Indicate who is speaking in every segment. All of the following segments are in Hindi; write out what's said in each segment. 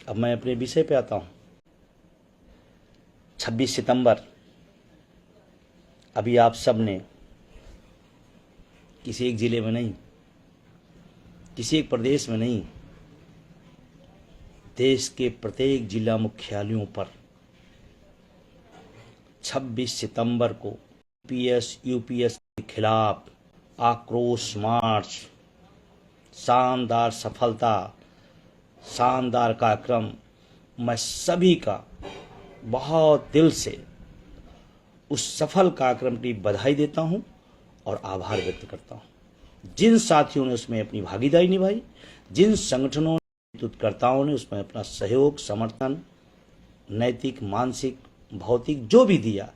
Speaker 1: अब मैं अपने विषय पे आता हूँ। 26 सितंबर, अभी आप सब ने किसी एक ज़िले में नहीं, किसी एक प्रदेश में नहीं, देश के प्रत्येक जिला मुख्यालयों पर 26 सितंबर को पीएस यूपीएस के खिलाफ आक्रोश मार्च, शानदार सफलता, शानदार कार्यक्रम, मैं सभी का बहुत दिल से उस सफल कार्यक्रम की बधाई देता हूं और आभार व्यक्त करता हूं। जिन साथियों ने उसमें अपनी भागीदारी निभाई, जिन संगठनों नेतृत्वकर्ताओं ने उसमें अपना सहयोग, समर्थन, नैतिक, मानसिक, भौतिक जो भी दिया,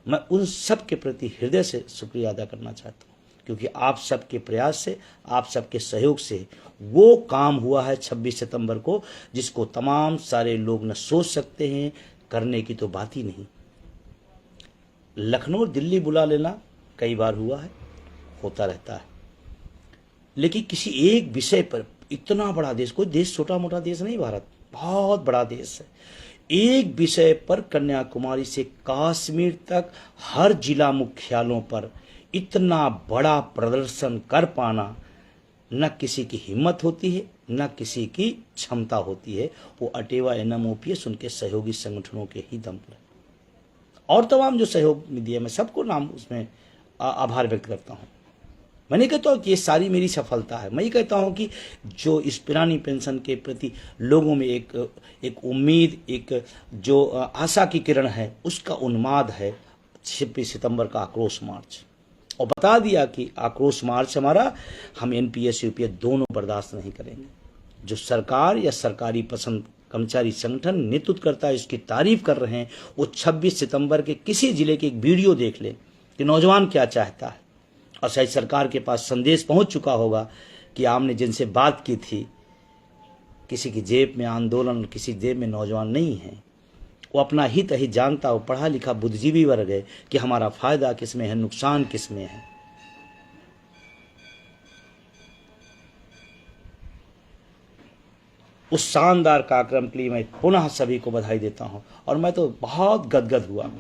Speaker 1: मैं उन सब के प्रति हृदय से शुक्रिया अदा करना चाहता हूं, क्योंकि आप सबके प्रयास से, आप सबके सहयोग से वो काम हुआ है 26 सितंबर को, जिसको तमाम सारे लोग न सोच सकते हैं, करने की तो बात ही नहीं। लखनऊ दिल्ली बुला लेना कई बार हुआ है, होता रहता है, लेकिन किसी एक विषय पर इतना बड़ा देश, कोई देश छोटा मोटा देश नहीं, भारत बहुत बड़ा देश है, एक विषय पर कन्याकुमारी से कश्मीर तक हर जिला मुख्यालयों पर इतना बड़ा प्रदर्शन कर पाना न किसी की हिम्मत होती है, न किसी की क्षमता होती है। वो अटेवा एनएमओपीएस उनके सहयोगी संगठनों के ही दम पर, और तमाम जो सहयोग दिया, मैं सबको नाम उसमें आभार व्यक्त करता हूँ। मैं नहीं कहता हूँ कि ये सारी मेरी सफलता है, मैं ये कहता हूँ कि जो इस पुरानी पेंशन के प्रति लोगों में एक उम्मीद, एक जो आशा की किरण है, उसका उन्माद है 26 सितंबर का आक्रोश मार्च। और बता दिया कि आक्रोश मार्च हमारा, हम एनपीएस यूपीएस दोनों बर्दाश्त नहीं करेंगे। जो सरकार या सरकारी पसंद कर्मचारी संगठन नेतृत्व करता है, इसकी तारीफ कर रहे हैं, वो 26 सितंबर के किसी जिले के एक वीडियो देख ले कि नौजवान क्या चाहता है, और शायद सरकार के पास संदेश पहुंच चुका होगा कि आपने जिनसे बात की थी, किसी की जेब में आंदोलन, किसी जेब में नौजवान नहीं है, वो अपना हित ही जानता हो, पढ़ा लिखा बुद्धिजीवी वर्ग है कि हमारा फायदा किसमें है, नुकसान किसमें है। उस शानदार कार्यक्रम के लिए मैं पुनः सभी को बधाई देता हूं, और मैं तो बहुत गदगद हुआ।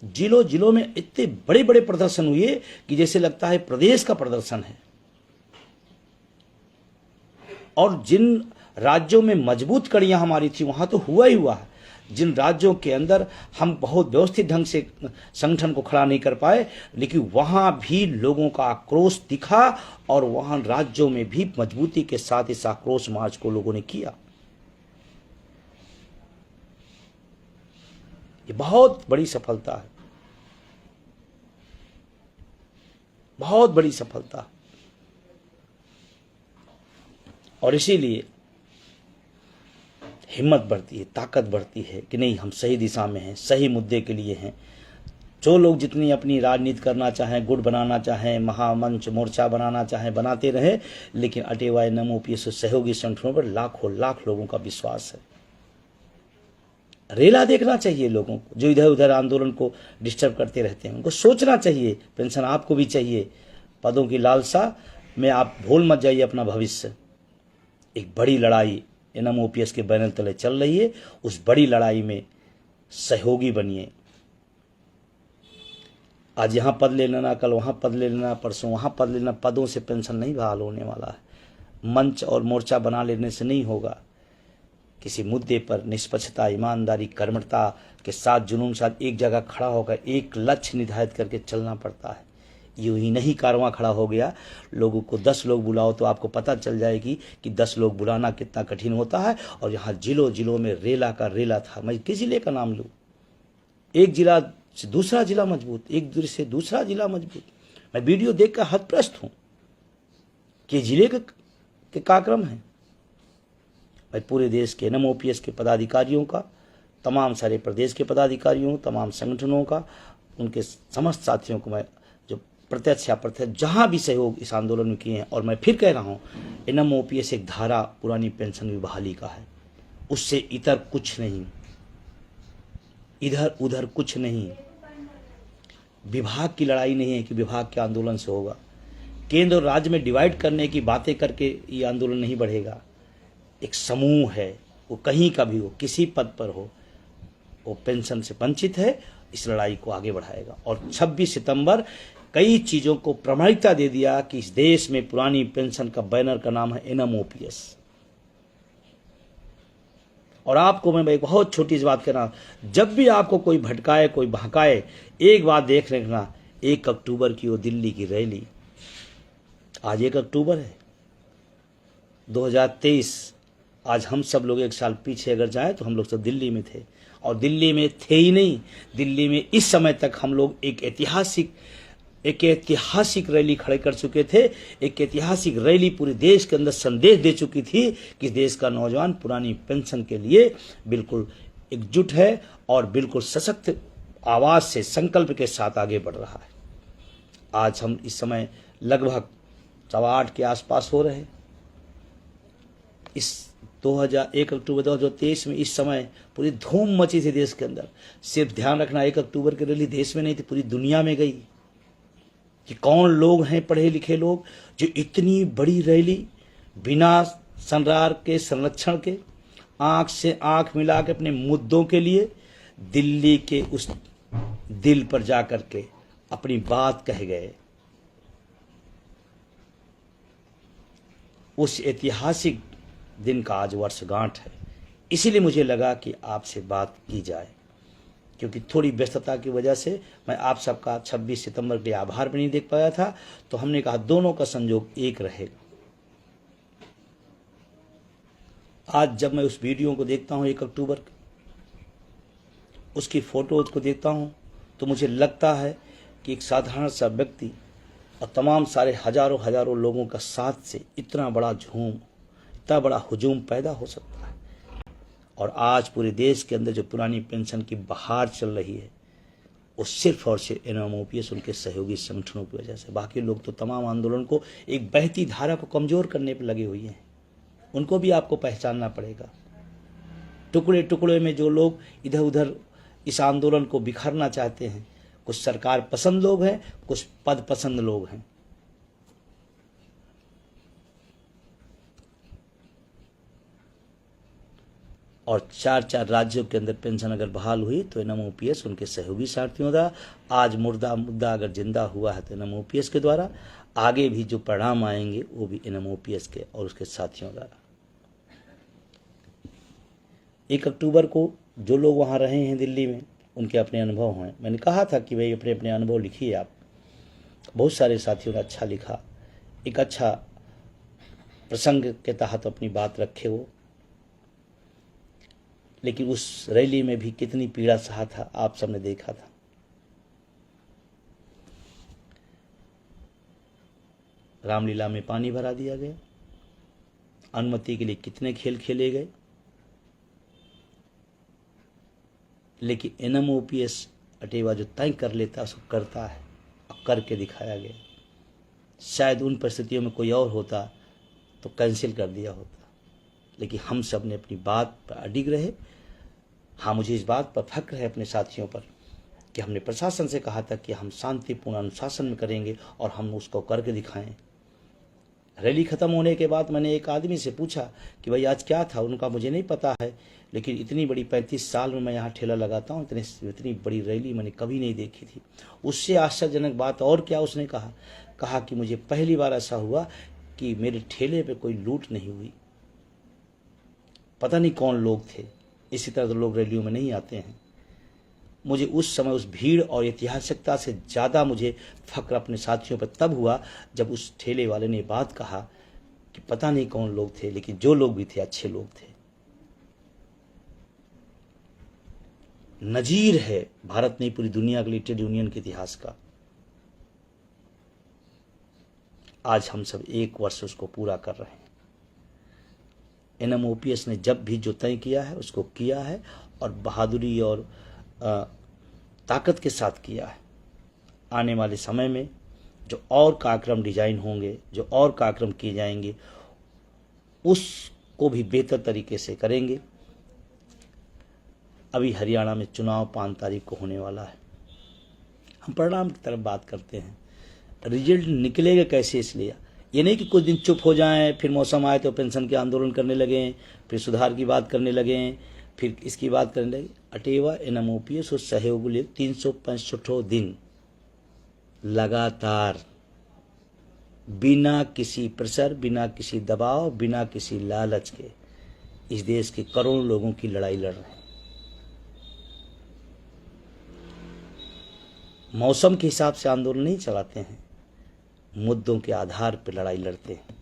Speaker 1: जिलों जिलों में इतने बड़े बड़े प्रदर्शन हुए कि जैसे लगता है प्रदेश का प्रदर्शन है। और जिन राज्यों में मजबूत कड़ियां हमारी थी, वहां तो हुआ ही हुआ है। जिन राज्यों के अंदर हम बहुत व्यवस्थित ढंग से संगठन को खड़ा नहीं कर पाए, लेकिन वहां भी लोगों का आक्रोश दिखा, और वहां राज्यों में भी मजबूती के साथ इस आक्रोश मार्च को लोगों ने किया। ये बहुत बड़ी सफलता है, बहुत बड़ी सफलता। और इसीलिए हिम्मत बढ़ती है, ताकत बढ़ती है कि नहीं, हम सही दिशा में हैं, सही मुद्दे के लिए हैं। जो लोग जितनी अपनी राजनीति करना चाहें, गुट बनाना चाहें, महामंच मोर्चा बनाना चाहें, बनाते रहे, लेकिन अटेवा एनएमओपीएस सहयोगी संगठनों पर लाखों लाख लोगों का विश्वास है। रेला देखना चाहिए लोगों को, जो इधर उधर आंदोलन को डिस्टर्ब करते रहते हैं, उनको सोचना चाहिए, पेंशन आपको भी चाहिए। पदों की लालसा में आप भूल मत जाइए अपना भविष्य। एक बड़ी लड़ाई एनएमओपीएस के बैनर तले चल रही है, उस बड़ी लड़ाई में सहयोगी बनिए। आज यहाँ पद ले लेना, कल वहाँ पद ले लेना, परसों वहाँ पद लेना, पदों से पेंशन नहीं बहाल होने वाला है। मंच और मोर्चा बना लेने से नहीं होगा। किसी मुद्दे पर निष्पक्षता, ईमानदारी, कर्मठता के साथ, जुनून के साथ एक जगह खड़ा होकर एक लक्ष्य निर्धारित करके चलना पड़ता है। यूं ही नहीं कारवां खड़ा हो गया। लोगों को 10 लोग बुलाओ तो आपको पता चल जाएगी कि 10 लोग बुलाना कितना कठिन होता है। और यहाँ जिलों जिलों में रेला का रेला था। मैं किस जिले का नाम लूँ? एक जिला से दूसरा जिला मजबूत, एक दूर से दूसरा जिला मजबूत। मैं वीडियो देखकर हतप्रस्त हूँ कि जिले के कार्यक्रम है। मैं पूरे देश के एनएमओपीएस के पदाधिकारियों का, तमाम सारे प्रदेश के पदाधिकारियों, तमाम संगठनों का, उनके समस्त साथियों को मैं जो प्रत्यक्ष या अप्रत्यक्ष जहां भी सहयोग इस आंदोलन में किए हैं, और मैं फिर कह रहा हूं, एनएमओपीएस एक धारा पुरानी पेंशन की बहाली का है, उससे इतर कुछ नहीं, इधर उधर कुछ नहीं। विभाग की लड़ाई नहीं है कि विभाग के आंदोलन से होगा। केंद्र और राज्य में डिवाइड करने की बातें करके ये आंदोलन नहीं बढ़ेगा। एक समूह है, वो कहीं का भी हो, किसी पद पर हो, वो पेंशन से वंचित है। इस लड़ाई को आगे बढ़ाएगा। और 26 सितंबर कई चीजों को प्रामाणिकता दे दिया कि इस देश में पुरानी पेंशन का बैनर का नाम है NMOPS। और आपको मैं एक बहुत छोटी सी बात कहना, जब भी आपको कोई भटकाए, कोई बहकाए, एक बात देख रखना, 1 अक्टूबर की वो दिल्ली की रैली, आज 1 अक्टूबर है 2023। आज हम सब लोग 1 साल पीछे अगर जाएं तो हम लोग सब दिल्ली में थे, और दिल्ली में थे ही नहीं, दिल्ली में इस समय तक हम लोग एक ऐतिहासिक रैली खड़े कर चुके थे। एक ऐतिहासिक रैली पूरे देश के अंदर संदेश दे चुकी थी कि देश का नौजवान पुरानी पेंशन के लिए बिल्कुल एकजुट है और बिल्कुल सशक्त आवाज से, संकल्प के साथ आगे बढ़ रहा है। आज हम इस समय लगभग 8:15 के आसपास हो रहे हैं। इस 1 अक्टूबर 2023 में इस समय पूरी धूम मची थी देश के अंदर। सिर्फ ध्यान रखना, 1 अक्टूबर की रैली देश में नहीं थी, पूरी दुनिया में गई। कि कौन लोग हैं पढ़े लिखे लोग जो इतनी बड़ी रैली बिना संरार के, संरक्षण के, आंख से आंख मिला के अपने मुद्दों के लिए दिल्ली के उस दिल पर जाकर के अपनी बात कह गए। उस ऐतिहासिक दिन का आज वर्षगांठ है। इसीलिए मुझे लगा कि आपसे बात की जाए, क्योंकि थोड़ी व्यस्तता की वजह से मैं आप सबका 26 सितंबर के आभार भी नहीं देख पाया था, तो हमने कहा दोनों का संयोग एक रहेगा। आज जब मैं उस वीडियो को देखता हूं 1 अक्टूबर, उसकी फोटोज को देखता हूं, तो मुझे लगता है कि एक साधारण सा व्यक्ति और तमाम सारे हजारों लोगों का साथ से इतना बड़ा झूम, इतना बड़ा हुजूम पैदा हो सकता है। और आज पूरे देश के अंदर जो पुरानी पेंशन की बहार चल रही है, वो सिर्फ और सिर्फ NMOPS उनके सहयोगी संगठनों की वजह से। बाकी लोग तो तमाम आंदोलन को, एक बहती धारा को कमजोर करने पर लगे हुए हैं। उनको भी आपको पहचानना पड़ेगा। टुकड़े टुकड़े में जो लोग इधर उधर इस आंदोलन को बिखरना चाहते हैं, कुछ सरकार पसंद लोग हैं, कुछ पद पसंद लोग हैं। और 4 राज्यों के अंदर पेंशन अगर बहाल हुई तो NMOPS उनके सहयोगी साथियों द्वारा। आज मुद्दा अगर जिंदा हुआ है तो NMOPS के द्वारा। आगे भी जो परिणाम आएंगे वो भी NMOPS के और उसके साथियों द्वारा। 1 अक्टूबर को जो लोग वहाँ रहे हैं दिल्ली में, उनके अपने अनुभव हैं। मैंने कहा था कि भाई अपने अपने अनुभव लिखिए आप। बहुत सारे साथियों ने अच्छा लिखा, एक अच्छा प्रसंग के तहत अपनी बात रखे वो। लेकिन उस रैली में भी कितनी पीड़ा सहा था आप सबने देखा था। रामलीला में पानी भरा दिया गया, अनुमति के लिए कितने खेल खेले गए, लेकिन NMOPS अटेवा जो तय कर लेता है उसको करता है और करके दिखाया गया। शायद उन परिस्थितियों में कोई और होता तो कैंसिल कर दिया होता, लेकिन हम सब ने अपनी बात पर अडिग रहे। हाँ, मुझे इस बात पर फक्र है अपने साथियों पर कि हमने प्रशासन से कहा था कि हम शांतिपूर्ण अनुशासन में करेंगे और हम उसको करके दिखाएं। रैली खत्म होने के बाद मैंने एक आदमी से पूछा कि भाई आज क्या था। उनका मुझे नहीं पता है, लेकिन इतनी बड़ी 35 साल में मैं यहाँ ठेला लगाता हूँ, इतनी बड़ी रैली मैंने कभी नहीं देखी थी। उससे आश्चर्यजनक बात और क्या उसने कहा कि मुझे पहली बार ऐसा हुआ कि मेरे ठेले पे कोई लूट नहीं हुई। पता नहीं कौन लोग थे, इसी तरह तो लोग रैलियों में नहीं आते हैं। मुझे उस समय उस भीड़ और ऐतिहासिकता से ज़्यादा मुझे फक्र अपने साथियों पर तब हुआ जब उस ठेले वाले ने बात कहा कि पता नहीं कौन लोग थे, लेकिन जो लोग भी थे अच्छे लोग थे। नजीर है भारत नहीं पूरी दुनिया के लिए ट्रेड यूनियन के इतिहास का। आज हम सब 1 वर्ष उसको पूरा कर रहे हैं। NMOPS ने जब भी जो तय किया है उसको किया है और बहादुरी और ताकत के साथ किया है। आने वाले समय में जो और कार्यक्रम डिजाइन होंगे, जो और कार्यक्रम किए जाएंगे, उसको भी बेहतर तरीके से करेंगे। अभी हरियाणा में चुनाव 5 तारीख को होने वाला है। हम परिणाम की तरफ बात करते हैं, रिजल्ट निकलेगा कैसे, इसलिए ये नहीं कि कुछ दिन चुप हो जाएं, फिर मौसम आए तो पेंशन के आंदोलन करने लगें, फिर सुधार की बात करने लगें, फिर इसकी बात करने लगे। अटेवा एनएमओपीएस और सहयोग 365 दिन लगातार बिना किसी प्रेशर, बिना किसी दबाव, बिना किसी लालच के इस देश के करोड़ों लोगों की लड़ाई लड़ रहे हैं। मौसम के हिसाब से आंदोलन नहीं चलाते हैं, मुद्दों के आधार पर लड़ाई लड़ते हैं।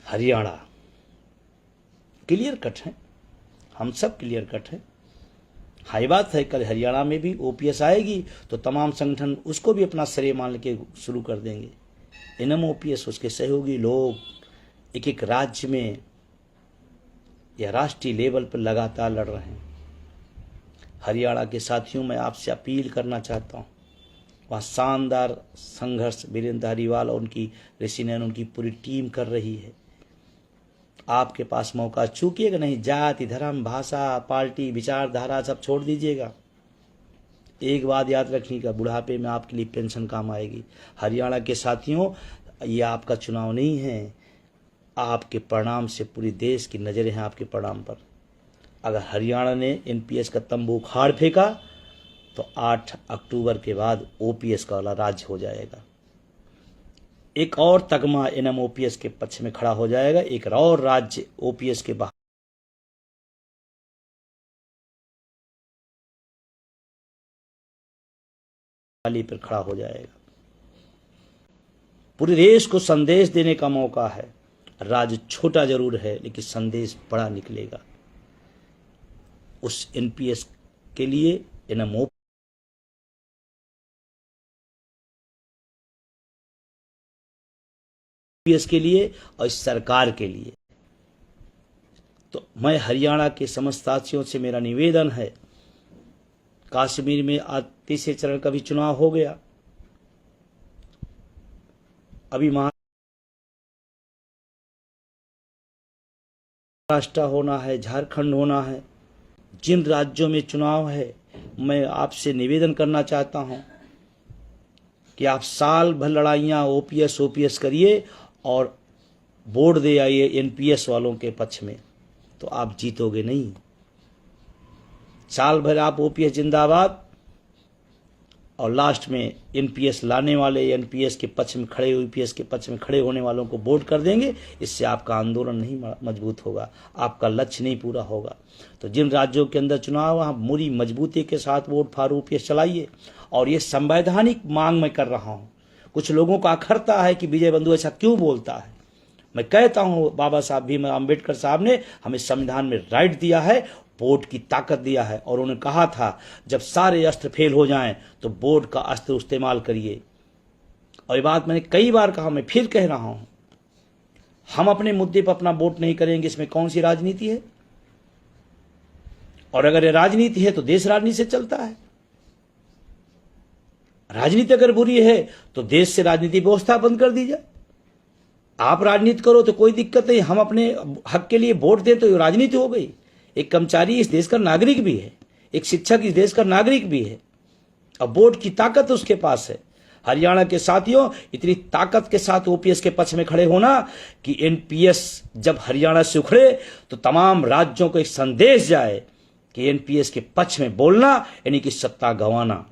Speaker 1: हरियाणा क्लियर कट है, हम सब क्लियर कट है। हाई बात है, कल हरियाणा में भी ओपीएस आएगी तो तमाम संगठन उसको भी अपना श्रेय मान के शुरू कर देंगे। एनएमओपीएस उसके सहयोगी लोग एक एक राज्य में या राष्ट्रीय लेवल पर लगातार लड़ रहे हैं। हरियाणा के साथियों, मैं आपसे अपील करना चाहता हूँ, वहाँ शानदार संघर्ष वीरेंद्र धारीवाल और उनकी ऋषिनयन उनकी पूरी टीम कर रही है। आपके पास मौका चूकिएगा नहीं। जाति, धर्म, भाषा, पार्टी, विचारधारा सब छोड़ दीजिएगा। एक बात याद रखिएगा, बुढ़ापे में आपके लिए पेंशन काम आएगी। हरियाणा के साथियों, ये आपका चुनाव नहीं है, आपके परिणाम से पूरी देश की नज़रें हैं आपके परिणाम पर। अगर हरियाणा ने एनपीएस का तंबू उखाड़ फेंका तो 8 अक्टूबर के बाद ओपीएस का वाला राज्य हो जाएगा। एक और तगमा एनएमओपीएस के पक्ष में खड़ा हो जाएगा, एक और राज्य ओपीएस के बहाली पर खड़ा हो जाएगा। पूरे देश को संदेश देने का मौका है। राज्य छोटा जरूर है लेकिन संदेश बड़ा निकलेगा। उस एनपीएस के लिए, एनएमओपीएस के लिए और इस सरकार के लिए, तो मैं हरियाणा के समस्त साथियों से मेरा निवेदन है, कश्मीर में आज तीसरे चरण का भी चुनाव हो गया, अभी महाराष्ट्र होना है, झारखंड होना है, जिन राज्यों में चुनाव है, मैं आपसे निवेदन करना चाहता हूं कि आप साल भर लड़ाइयां ओपीएस करिए और वोट दे आइए एनपीएस वालों के पक्ष में, तो आप जीतोगे नहीं। साल भर आप ओपीएस जिंदाबाद और लास्ट में एनपीएस लाने वाले, एनपीएस के पक्ष में खड़े, यूपीएस के पक्ष में खड़े होने वालों को वोट कर देंगे। इससे आपका आंदोलन नहीं मजबूत होगा, आपका लक्ष्य नहीं पूरा होगा। तो जिन राज्यों के अंदर चुनाव, वहाँ पूरी मजबूती के साथ वोट फॉर यूपीएस चलाइए। और ये संवैधानिक मांग मैं कर रहा हूँ। कुछ लोगों को अखरता है कि विजय बंधु ऐसा क्यों बोलता है। मैं कहता हूँ, बाबा साहब भीम अम्बेडकर साहब ने हमें संविधान में राइट दिया है, वोट की ताकत दिया है, और उन्होंने कहा था जब सारे अस्त्र फेल हो जाएं तो वोट का अस्त्र इस्तेमाल करिए। और ये बात मैंने कई बार कहा, मैं फिर कह रहा हूं, हम अपने मुद्दे पर अपना वोट नहीं करेंगे, इसमें कौन सी राजनीति है? और अगर ये राजनीति है तो देश राजनीति से चलता है। राजनीति अगर बुरी है तो देश से राजनीति व्यवस्था बंद कर दी जाए। आप राजनीति करो तो कोई दिक्कत नहीं, हम अपने हक के लिए वोट दें तो राजनीति हो गई। एक कर्मचारी इस देश का नागरिक भी है, एक शिक्षक इस देश का नागरिक भी है, अब वोट की ताकत उसके पास है। हरियाणा के साथियों, इतनी ताकत के साथ ओपीएस के पक्ष में खड़े होना कि एनपीएस जब हरियाणा से उखड़े तो तमाम राज्यों को एक संदेश जाए कि एनपीएस के पक्ष में बोलना यानी कि सत्ता गंवाना।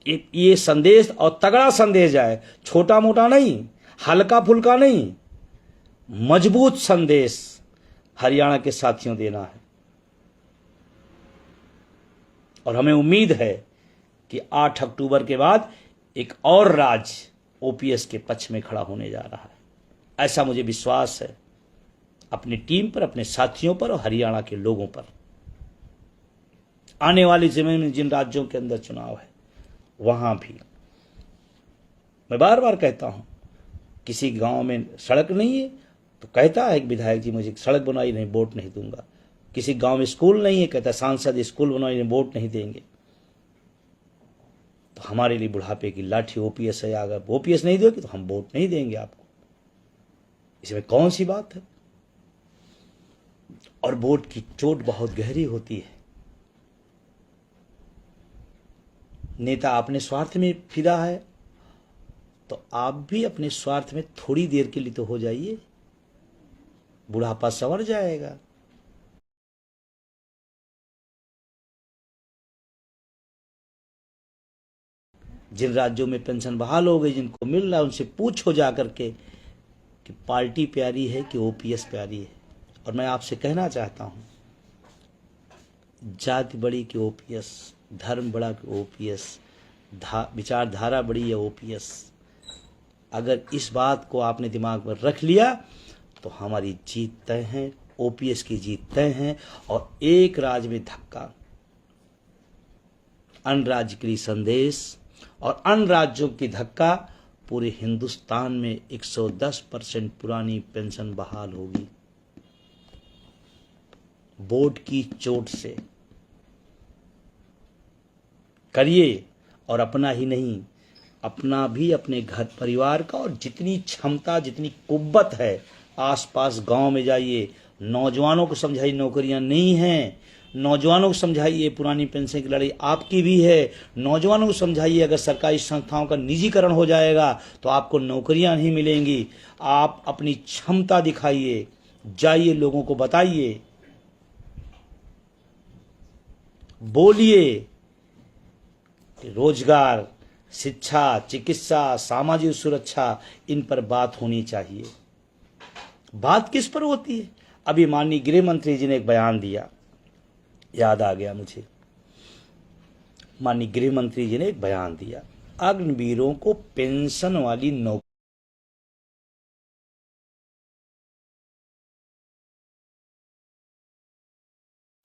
Speaker 1: ये संदेश और तगड़ा संदेश जाए, छोटा मोटा नहीं, हल्का फुल्का नहीं, मजबूत संदेश हरियाणा के साथियों देना है। और हमें उम्मीद है कि 8 अक्टूबर के बाद एक और राज्य ओपीएस के पक्ष में खड़ा होने जा रहा है। ऐसा मुझे विश्वास है अपनी टीम पर, अपने साथियों पर और हरियाणा के लोगों पर। आने वाले समय में जिन राज्यों के अंदर चुनाव है वहां भी मैं बार बार कहता हूं, किसी गांव में सड़क नहीं है तो कहता है एक विधायक जी मुझे सड़क बनाई, नहीं वोट नहीं दूंगा। किसी गांव में स्कूल नहीं है, कहता सांसद स्कूल बनाई, नहीं वोट नहीं देंगे। तो हमारे लिए बुढ़ापे की लाठी ओपीएस है, अगर ओपीएस नहीं दोगे तो हम वोट नहीं देंगे आपको। इसमें कौन सी बात है। और बोर्ड की चोट बहुत गहरी होती है। नेता अपने स्वार्थ में फिदा है तो आप भी अपने स्वार्थ में थोड़ी देर के लिए तो हो जाइए, बुढ़ापा संवर जाएगा। जिन राज्यों में पेंशन बहाल हो गई, जिनको मिल रहा है, उनसे पूछो जा करके कि पार्टी प्यारी है कि ओपीएस प्यारी है। और मैं आपसे कहना चाहता हूं, जाति बड़ी कि ओपीएस, धर्म बड़ा कि ओपीएस, विचारधारा बड़ी या ओपीएस, अगर इस बात को आपने दिमाग में रख लिया तो हमारी जीत तय है, ओपीएस की जीत तय है। और एक राज्य में धक्का, अन्य राज्य के लिए संदेश, और अन्य राज्यों की धक्का, पूरे हिंदुस्तान में 110% पुरानी पेंशन बहाल होगी बोर्ड की चोट से। करिए, और अपना ही नहीं, अपना भी, अपने घर परिवार का, और जितनी क्षमता, जितनी कुव्वत है, आसपास गांव में जाइए, नौजवानों को समझाइए नौकरियां नहीं हैं, नौजवानों को समझाइए पुरानी पेंशन की लड़ाई आपकी भी है, नौजवानों को समझाइए अगर सरकारी संस्थाओं का निजीकरण हो जाएगा तो आपको नौकरियां नहीं मिलेंगी। आप अपनी क्षमता दिखाइए, जाइए लोगों को बताइए, बोलिए कि रोजगार, शिक्षा, चिकित्सा, सामाजिक सुरक्षा, इन पर बात होनी चाहिए। बात किस पर होती है? अभी माननीय गृह मंत्री जी ने एक बयान दिया, याद आ गया मुझे। माननीय गृह मंत्री जी ने एक बयान दिया, अग्निवीरों को पेंशन वाली नौकरी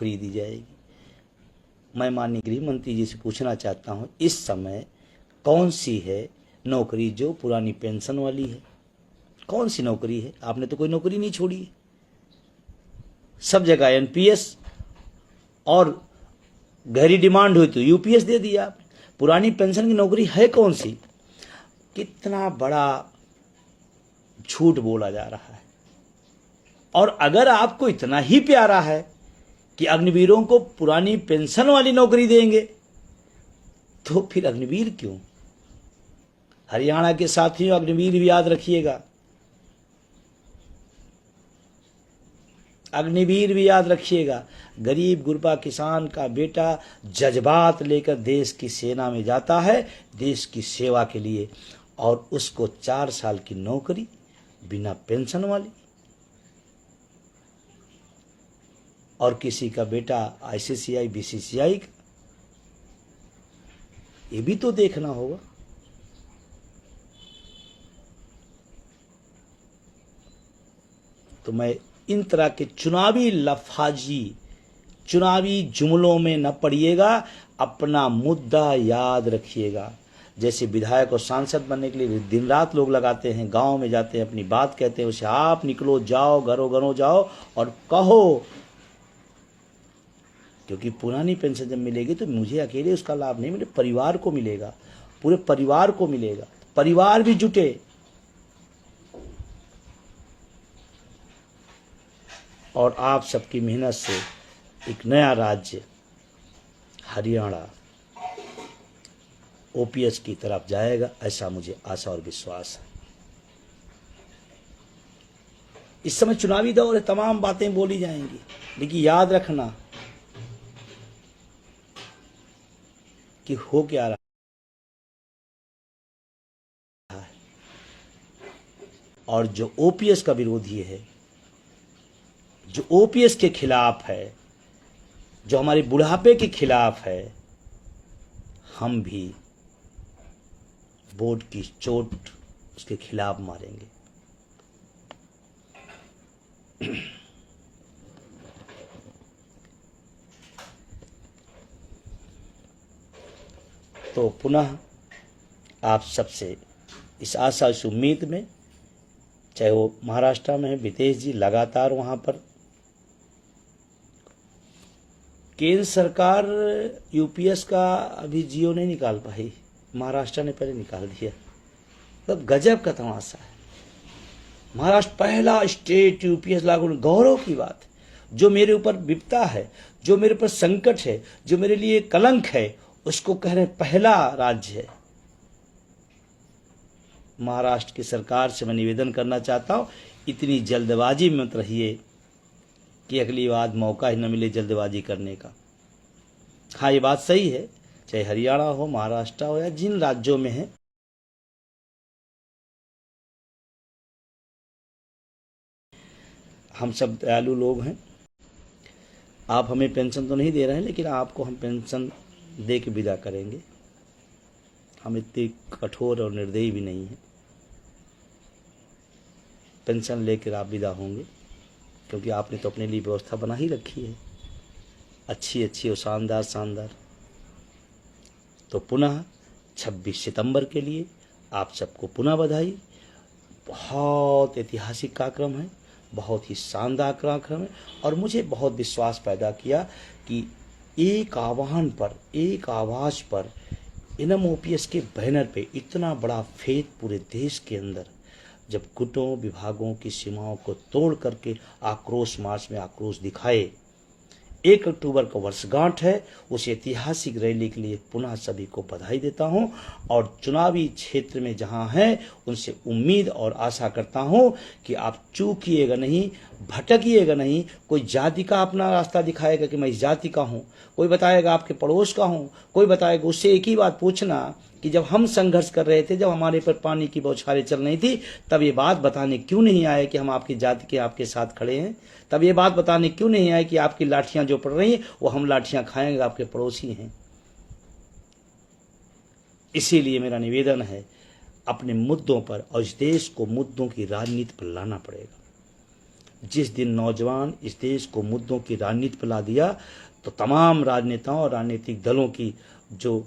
Speaker 1: दी जाएगी। मैं माननीय गृह मंत्री जी से पूछना चाहता हूं, इस समय कौन सी है नौकरी जो पुरानी पेंशन वाली है? कौन सी नौकरी है? आपने तो कोई नौकरी नहीं छोड़ी है। सब जगह एनपीएस, और गहरी डिमांड हुई तो यूपीएस दे दिया आपने। पुरानी पेंशन की नौकरी है कौन सी? कितना बड़ा झूठ बोला जा रहा है। और अगर आपको इतना ही प्यारा है कि अग्निवीरों को पुरानी पेंशन वाली नौकरी देंगे, तो फिर अग्निवीर क्यों? हरियाणा के साथियों, अग्निवीर भी याद रखिएगा, अग्निवीर भी याद रखिएगा। गरीब गुरबा किसान का बेटा जज्बात लेकर देश की सेना में जाता है, देश की सेवा के लिए, और उसको 4 साल की नौकरी बिना पेंशन वाली। और किसी का बेटा आईसीसीआई, बीसीसीआई का, ये भी तो देखना होगा। तो मैं इन तरह के चुनावी लफाजी, चुनावी जुमलों में न पड़िएगा, अपना मुद्दा याद रखिएगा। जैसे विधायक और सांसद बनने के लिए दिन रात लोग लगाते हैं, गांव में जाते हैं, अपनी बात कहते हैं, उसे आप निकलो, जाओ, घरों घरों जाओ और कहो, क्योंकि पुरानी पेंशन जब मिलेगी तो मुझे अकेले उसका लाभ नहीं मिलेगा, परिवार को मिलेगा, पूरे परिवार को मिलेगा। परिवार भी जुटे, और आप सबकी मेहनत से एक नया राज्य हरियाणा ओपीएस की तरफ जाएगा, ऐसा मुझे आशा और विश्वास है। इस समय चुनावी दौर है, तमाम बातें बोली जाएंगी, लेकिन याद रखना कि हो क्या रहा है। और जो ओपीएस का विरोधी है, जो ओपीएस के खिलाफ है, जो हमारे बुढ़ापे के खिलाफ है, हम भी बोर्ड की चोट उसके खिलाफ मारेंगे। तो पुनः आप सबसे इस आशा, इस उम्मीद में, चाहे वो महाराष्ट्र में है, विदेश जी लगातार वहाँ पर केंद्र सरकार यूपीएस का अभी जियो नहीं निकाल पाई, महाराष्ट्र ने पहले निकाल दिया। तो गजब का तमाशा है। महाराष्ट्र पहला स्टेट यूपीएस लागू, गौरव की बात है। जो मेरे ऊपर विपदा है, जो मेरे ऊपर संकट है, जो मेरे लिए कलंक है, उसको कह रहे पहला राज्य है। महाराष्ट्र की सरकार से मैं निवेदन करना चाहता हूं, इतनी जल्दबाजी में मत रहिए कि अगली बार मौका ही न मिले जल्दबाजी करने का। हाँ, ये बात सही है, चाहे हरियाणा हो, महाराष्ट्र हो या जिन राज्यों में है, हम सब दयालु लोग हैं। आप हमें पेंशन तो नहीं दे रहे हैं, लेकिन आपको हम पेंशन दे के विदा करेंगे। हम इतने कठोर और निर्दयी भी नहीं हैं। पेंशन लेकर आप विदा होंगे, क्योंकि आपने तो अपने लिए व्यवस्था बना ही रखी है, अच्छी अच्छी और शानदार शानदार। तो पुनः 26 सितंबर के लिए आप सबको पुनः बधाई। बहुत ऐतिहासिक कार्यक्रम है, बहुत ही शानदार कार्यक्रम है, और मुझे बहुत विश्वास पैदा किया कि एक आह्वान पर, एक आवाज़ पर इनम ओपीएस के बैनर पे इतना बड़ा फेथ पूरे देश के अंदर, जब गुटों विभागों की सीमाओं को तोड़ करके आक्रोश मार्च में आक्रोश दिखाए। 1 अक्टूबर का वर्षगांठ है, उस ऐतिहासिक रैली के लिए पुनः सभी को बधाई देता हूं, और चुनावी क्षेत्र में जहां हैं उनसे उम्मीद और आशा करता हूं कि आप चूकिएगा नहीं, भटकिएगा नहीं। कोई जाति का अपना रास्ता दिखाएगा कि मैं इस जाति का हूं, कोई बताएगा आपके पड़ोस का हूं, कोई बताएगा। उससे एक ही बात पूछना कि जब हम संघर्ष कर रहे थे, जब हमारे पर पानी की बौछारें चल रही थी, तब ये बात बताने क्यों नहीं आए कि हम आपकी जाति के आपके साथ खड़े हैं? तब ये बात बताने क्यों नहीं आए कि आपकी लाठियां जो पड़ रही हैं वो हम लाठियां खाएंगे, आपके पड़ोसी हैं। इसीलिए मेरा निवेदन है, अपने मुद्दों पर, और इस देश को मुद्दों की राजनीति पर लाना पड़ेगा। जिस दिन नौजवान इस देश को मुद्दों की राजनीति पर ला दिया, तो तमाम राजनेताओं और राजनीतिक दलों की जो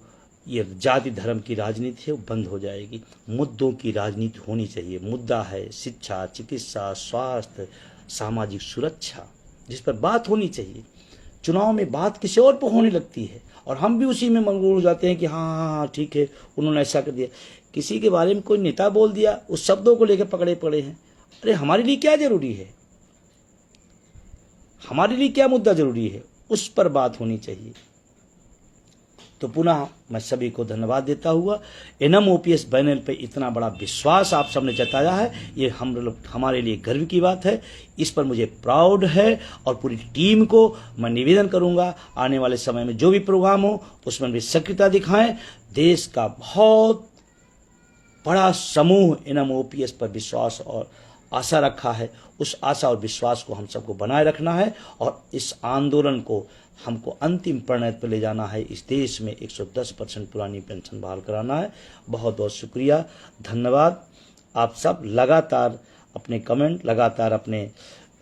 Speaker 1: ये जाति धर्म की राजनीति है वो बंद हो जाएगी। मुद्दों की राजनीति होनी चाहिए। मुद्दा है शिक्षा, चिकित्सा, स्वास्थ्य, सामाजिक सुरक्षा, जिस पर बात होनी चाहिए। चुनाव में बात किसी और पर होने लगती है और हम भी उसी में मशगूल हो जाते हैं कि हाँ हाँ हाँ ठीक है, उन्होंने ऐसा कर दिया। किसी के बारे में कोई नेता बोल दिया, उस शब्दों को लेकर पकड़े पड़े हैं। अरे हमारे लिए क्या जरूरी है, हमारे लिए क्या मुद्दा जरूरी है, उस पर बात होनी चाहिए। तो पुनः मैं सभी को धन्यवाद देता हुआ, एनएम ओपीएस बैनर पे इतना बड़ा विश्वास आप सबने जताया है, ये हमारे लिए गर्व की बात है। इस पर मुझे प्राउड है, और पूरी टीम को मैं निवेदन करूंगा, आने वाले समय में जो भी प्रोग्राम हो उसमें भी सक्रियता दिखाएं। देश का बहुत बड़ा समूह एनएम ओपीएस पर विश्वास और आशा रखा है। उस आशा और विश्वास को हम सबको बनाए रखना है, और इस आंदोलन को हमको अंतिम परिणति पर ले जाना है। इस देश में 110% पुरानी पेंशन बहाल कराना है। बहुत बहुत शुक्रिया, धन्यवाद। आप सब लगातार अपने कमेंट, लगातार अपने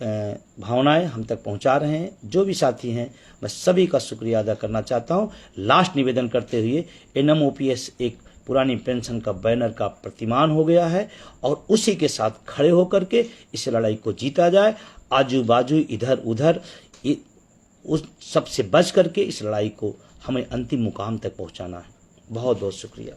Speaker 1: भावनाएं हम तक पहुंचा रहे हैं। जो भी साथी हैं, मैं सभी का शुक्रिया अदा करना चाहता हूं। लास्ट निवेदन करते हुए, एनएम ओपीएस एक पुरानी पेंशन का बैनर का प्रतिमान हो गया है, और उसी के साथ खड़े होकर के इस लड़ाई को जीता जाए। आजू बाजू इधर उधर उस सब से बच करके इस लड़ाई को हमें अंतिम मुकाम तक पहुंचाना है। बहुत बहुत शुक्रिया।